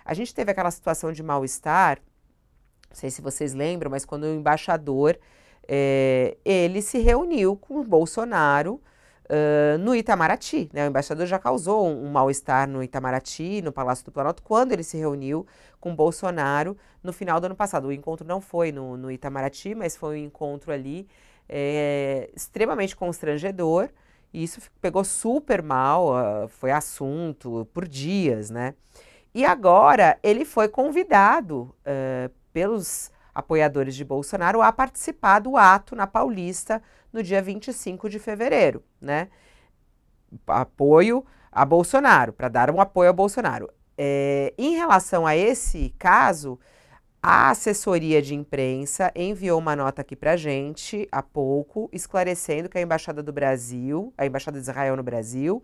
A gente teve aquela situação de mal-estar, não sei se vocês lembram, mas quando o embaixador ele se reuniu com o Bolsonaro no Itamaraty, né? O embaixador já causou um mal-estar no Itamaraty, no Palácio do Planalto, quando ele se reuniu com o Bolsonaro no final do ano passado. O encontro não foi no Itamaraty, mas foi um encontro ali extremamente constrangedor. E isso pegou super mal, foi assunto por dias, né? E agora ele foi convidado pelos apoiadores de Bolsonaro a participar do ato na Paulista no dia 25 de fevereiro, né? Apoio a Bolsonaro, para dar um apoio a Bolsonaro. Em relação a esse caso, a assessoria de imprensa enviou uma nota aqui para gente há pouco, esclarecendo que a Embaixada do Brasil, a Embaixada de Israel no Brasil,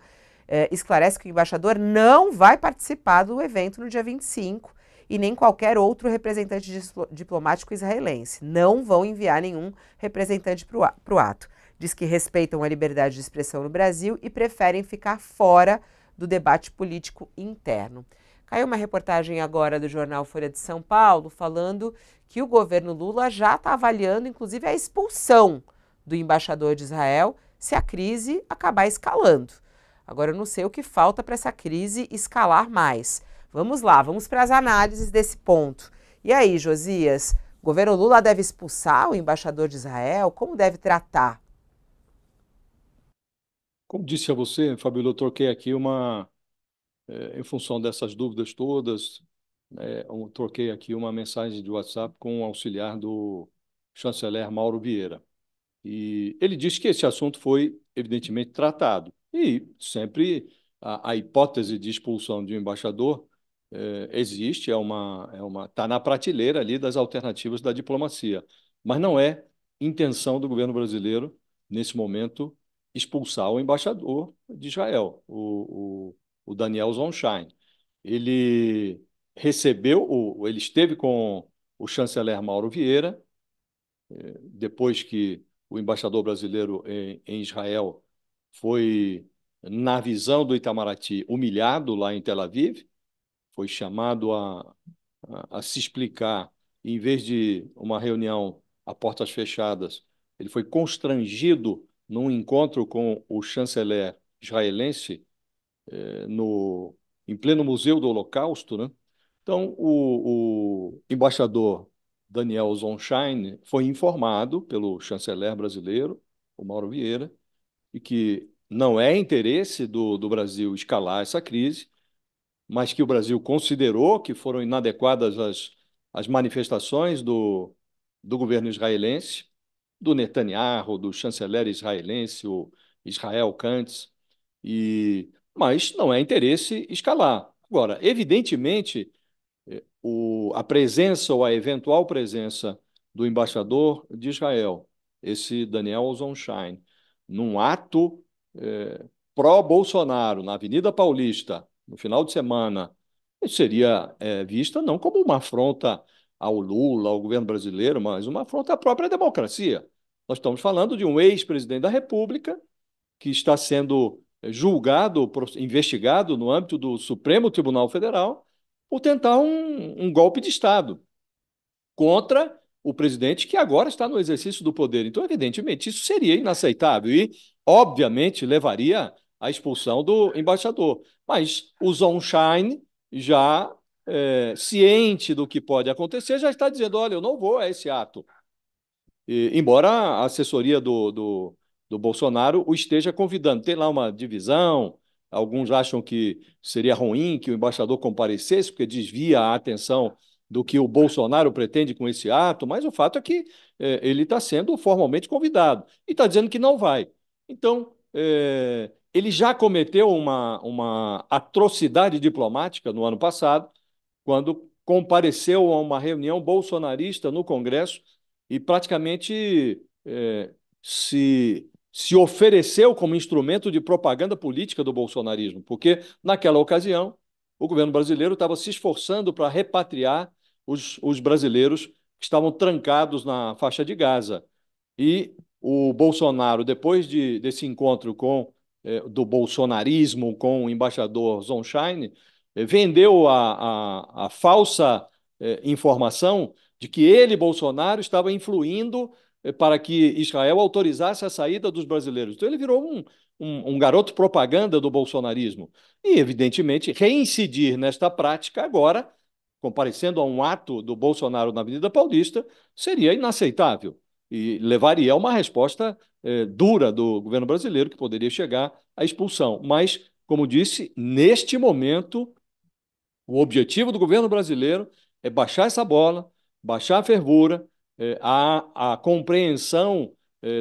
esclarece que o embaixador não vai participar do evento no dia 25 e nem qualquer outro representante diplomático israelense. Não vão enviar nenhum representante para o ato. Diz que respeitam a liberdade de expressão no Brasil e preferem ficar fora do debate político interno. Caiu uma reportagem agora do jornal Folha de São Paulo falando que o governo Lula já está avaliando, inclusive, a expulsão do embaixador de Israel se a crise acabar escalando. Agora, eu não sei o que falta para essa crise escalar mais. Vamos lá, vamos para as análises desse ponto. E aí, Josias, o governo Lula deve expulsar o embaixador de Israel? Como deve tratar? Como disse a você, Fabíola, eu troquei aqui em função dessas dúvidas todas, eu troquei aqui uma mensagem de WhatsApp com o auxiliar do chanceler Mauro Vieira. E ele disse que esse assunto foi, evidentemente, tratado. E sempre a hipótese de expulsão de um embaixador existe, está na prateleira ali das alternativas da diplomacia. Mas não é intenção do governo brasileiro, nesse momento, expulsar o embaixador de Israel, o Daniel Zonshine. Ele ele esteve com o chanceler Mauro Vieira, depois que o embaixador brasileiro em Israel foi, na visão do Itamaraty, humilhado lá em Tel Aviv, foi chamado a se explicar, em vez de uma reunião a portas fechadas, ele foi constrangido num encontro com o chanceler israelense no, em pleno Museu do Holocausto, né? Então, o embaixador Daniel Zonshine foi informado pelo chanceler brasileiro, o Mauro Vieira, e que não é interesse do Brasil escalar essa crise, mas que o Brasil considerou que foram inadequadas as manifestações do governo israelense, do Netanyahu, do chanceler israelense, o Israel Katz, mas não é interesse escalar. Agora, evidentemente, a presença ou a eventual presença do embaixador de Israel, esse Daniel Zonshine, num ato pró-Bolsonaro na Avenida Paulista, no final de semana, seria vista não como uma afronta ao Lula, ao governo brasileiro, mas uma afronta à própria democracia. Nós estamos falando de um ex-presidente da República que está sendo julgado, investigado no âmbito do Supremo Tribunal Federal por tentar um golpe de Estado contra o presidente que agora está no exercício do poder. Então, evidentemente, isso seria inaceitável e, obviamente, levaria à expulsão do embaixador. Mas o Zonshine, já ciente do que pode acontecer, já está dizendo: olha, eu não vou a esse ato. Embora a assessoria do Bolsonaro o esteja convidando. Tem lá uma divisão, alguns acham que seria ruim que o embaixador comparecesse, porque desvia a atenção do que o Bolsonaro pretende com esse ato, mas o fato é que ele está sendo formalmente convidado e está dizendo que não vai. Então, ele já cometeu uma atrocidade diplomática no ano passado, quando compareceu a uma reunião bolsonarista no Congresso e praticamente se ofereceu como instrumento de propaganda política do bolsonarismo, porque naquela ocasião o governo brasileiro estava se esforçando para repatriar os brasileiros que estavam trancados na faixa de Gaza. E o Bolsonaro, depois desse encontro do bolsonarismo com o embaixador Zonshine, vendeu a falsa informação de que ele, Bolsonaro, estava influindo para que Israel autorizasse a saída dos brasileiros. Então ele virou um garoto propaganda do bolsonarismo. E, evidentemente, reincidir nesta prática agora, comparecendo a um ato do Bolsonaro na Avenida Paulista, seria inaceitável e levaria a uma resposta dura do governo brasileiro, que poderia chegar à expulsão. Mas, como disse, neste momento, o objetivo do governo brasileiro é baixar essa bola, baixar a fervura, a compreensão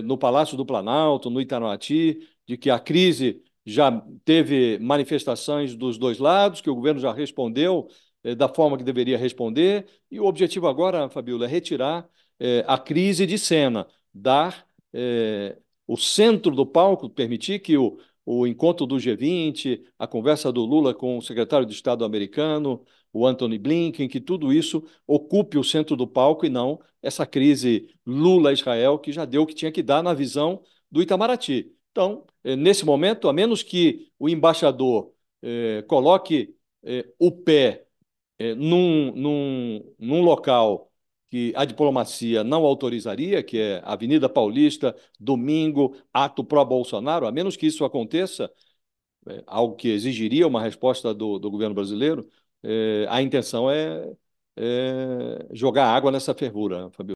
no Palácio do Planalto, no Itamaraty, de que a crise já teve manifestações dos dois lados, que o governo já respondeu da forma que deveria responder, e o objetivo agora, Fabiola, é retirar a crise de cena, dar o centro do palco, permitir que o encontro do G20, a conversa do Lula com o secretário de Estado americano, o Anthony Blinken, que tudo isso ocupe o centro do palco e não essa crise Lula-Israel, que já deu o que tinha que dar na visão do Itamaraty. Então, nesse momento, a menos que o embaixador coloque o pé num local que a diplomacia não autorizaria, que é Avenida Paulista, domingo, ato pró-Bolsonaro, a menos que isso aconteça, algo que exigiria uma resposta do governo brasileiro, a intenção é jogar água nessa fervura, Fabio.